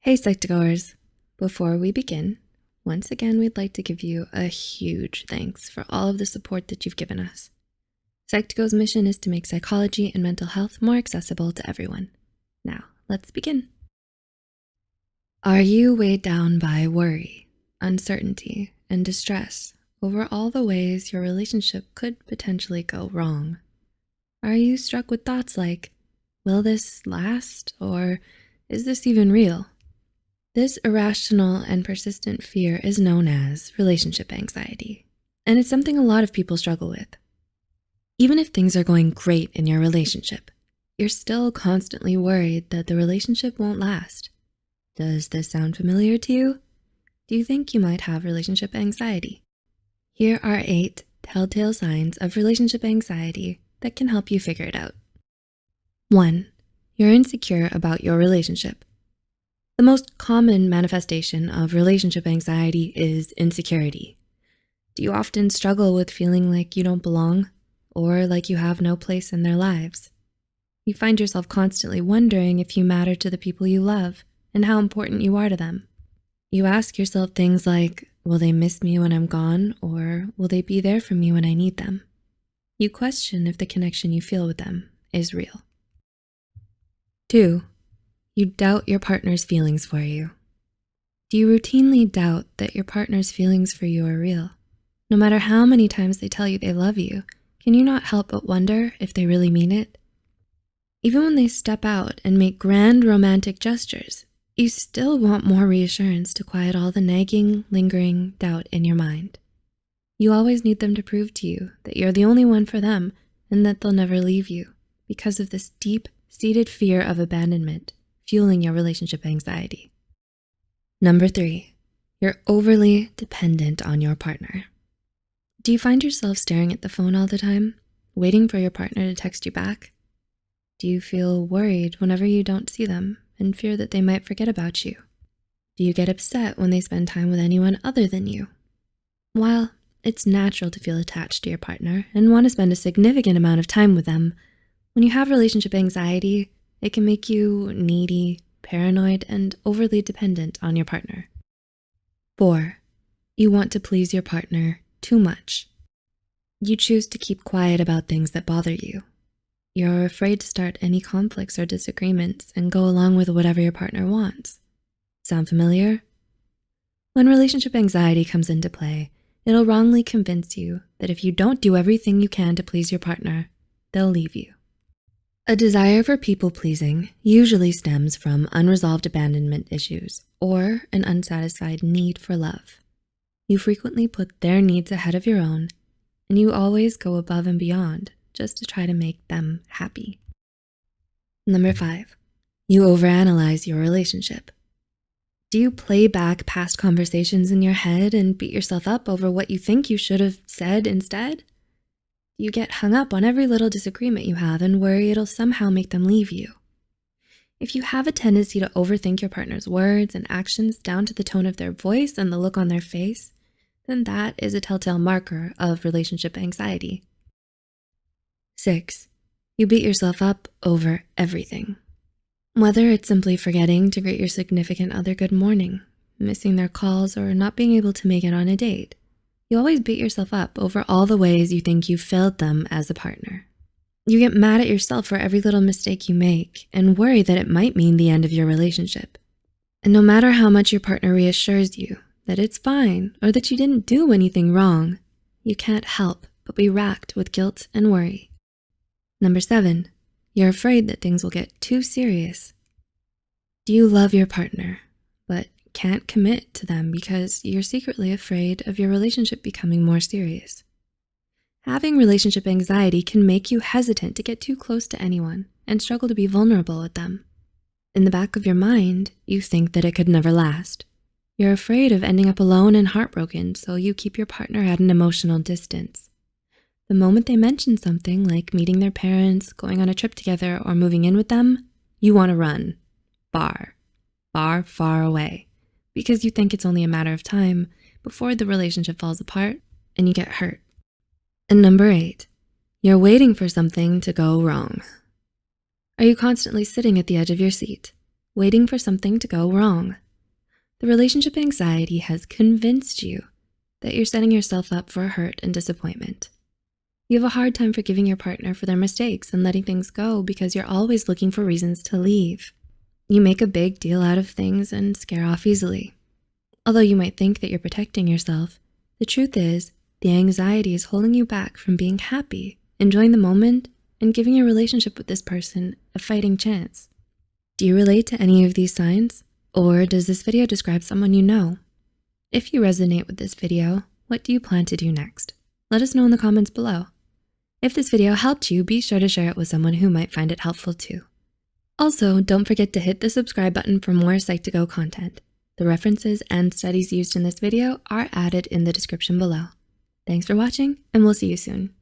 Hey Psych2Goers, before we begin, once again we'd like to give you a huge thanks for all of the support that you've given us. Psych2Go's mission is to make psychology and mental health more accessible to everyone. Now, let's begin. Are you weighed down by worry, uncertainty, and distress over all the ways your relationship could potentially go wrong? Are you struck with thoughts like, will this last, or is this even real? This irrational and persistent fear is known as relationship anxiety, and it's something a lot of people struggle with. Even if things are going great in your relationship, you're still constantly worried that the relationship won't last. Does this sound familiar to you? Do you think you might have relationship anxiety? Here are 8 telltale signs of relationship anxiety that can help you figure it out. 1. You're insecure about your relationship. The most common manifestation of relationship anxiety is insecurity. Do you often struggle with feeling like you don't belong or like you have no place in their lives? You find yourself constantly wondering if you matter to the people you love and how important you are to them. You ask yourself things like, will they miss me when I'm gone, or will they be there for me when I need them? You question if the connection you feel with them is real. 2. You doubt your partner's feelings for you. Do you routinely doubt that your partner's feelings for you are real? No matter how many times they tell you they love you, can you not help but wonder if they really mean it? Even when they step out and make grand romantic gestures, you still want more reassurance to quiet all the nagging, lingering doubt in your mind. You always need them to prove to you that you're the only one for them and that they'll never leave you because of this deep-seated fear of abandonment fueling your relationship anxiety. 3, you're overly dependent on your partner. Do you find yourself staring at the phone all the time, waiting for your partner to text you back? Do you feel worried whenever you don't see them and fear that they might forget about you? Do you get upset when they spend time with anyone other than you? While it's natural to feel attached to your partner and want to spend a significant amount of time with them, when you have relationship anxiety, it can make you needy, paranoid, and overly dependent on your partner. 4, you want to please your partner too much. You choose to keep quiet about things that bother you. You're afraid to start any conflicts or disagreements and go along with whatever your partner wants. Sound familiar? When relationship anxiety comes into play, it'll wrongly convince you that if you don't do everything you can to please your partner, they'll leave you. A desire for people-pleasing usually stems from unresolved abandonment issues or an unsatisfied need for love. You frequently put their needs ahead of your own, and you always go above and beyond just to try to make them happy. 5, you overanalyze your relationship. Do you play back past conversations in your head and beat yourself up over what you think you should have said instead? You get hung up on every little disagreement you have and worry it'll somehow make them leave you. If you have a tendency to overthink your partner's words and actions down to the tone of their voice and the look on their face, then that is a telltale marker of relationship anxiety. 6, you beat yourself up over everything. Whether it's simply forgetting to greet your significant other good morning, missing their calls, or not being able to make it on a date, you always beat yourself up over all the ways you think you failed them as a partner. You get mad at yourself for every little mistake you make and worry that it might mean the end of your relationship. And no matter how much your partner reassures you that it's fine or that you didn't do anything wrong, you can't help but be racked with guilt and worry. 7, you're afraid that things will get too serious. Do you love your partner, but can't commit to them because you're secretly afraid of your relationship becoming more serious? Having relationship anxiety can make you hesitant to get too close to anyone and struggle to be vulnerable with them. In the back of your mind, you think that it could never last. You're afraid of ending up alone and heartbroken, so you keep your partner at an emotional distance. The moment they mention something like meeting their parents, going on a trip together, or moving in with them, you want to run far, far away, because you think it's only a matter of time before the relationship falls apart and you get hurt. And 8, you're waiting for something to go wrong. Are you constantly sitting at the edge of your seat, waiting for something to go wrong. The relationship anxiety has convinced you that you're setting yourself up for hurt and disappointment. You have a hard time forgiving your partner for their mistakes and letting things go because you're always looking for reasons to leave. You make a big deal out of things and scare off easily. Although you might think that you're protecting yourself, the truth is the anxiety is holding you back from being happy, enjoying the moment, and giving your relationship with this person a fighting chance. Do you relate to any of these signs? Or does this video describe someone you know? If you resonate with this video, what do you plan to do next? Let us know in the comments below. If this video helped you, be sure to share it with someone who might find it helpful too. Also, don't forget to hit the subscribe button for more Psych2Go content. The references and studies used in this video are added in the description below. Thanks for watching, and we'll see you soon.